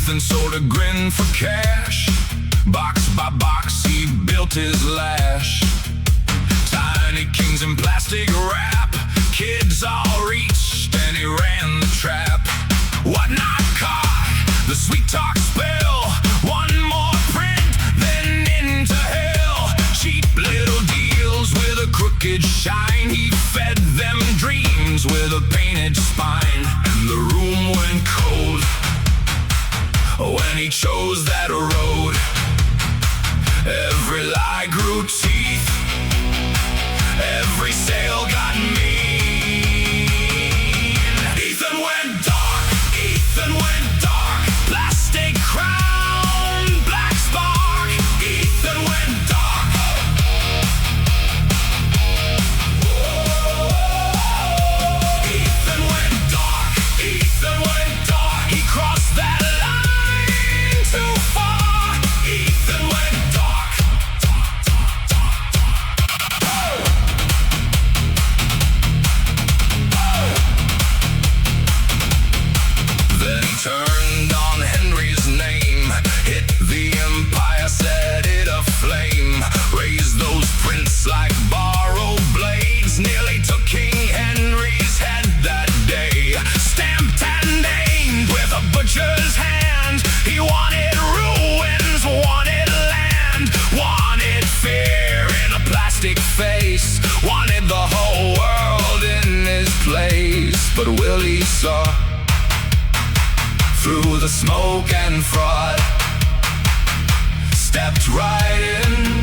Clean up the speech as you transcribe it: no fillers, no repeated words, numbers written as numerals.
Ethan sold a grin for cash. Box by box he built his lash. Tiny kings in plastic wrap. Kids all reached and he ran the trap. What not caught? The sweet talk spill. One more print, then into hell. Cheap little deals with a crooked shine. He fed them dreams with a painted spine. And the room went cold when he chose that road. Every lie grew teeth. Every sale got mean. Ethan went dark. Ethan went dark. Plastic crown, black spark. Ethan went dark. Ethan went dark. Ethan went dark. He crossed that line too far. Ethan went dark. Then he turned on Henry's name, hit the empire, set it aflame, raised those prints like borrowed blades, nearly took King Henry's head that day. Stamped and aimed with a butcher's hand. He wanted ruins, wanted land, wanted fear in a plastic face, wanted the whole world in his place. But Willie saw through the smoke and fraud, stepped right in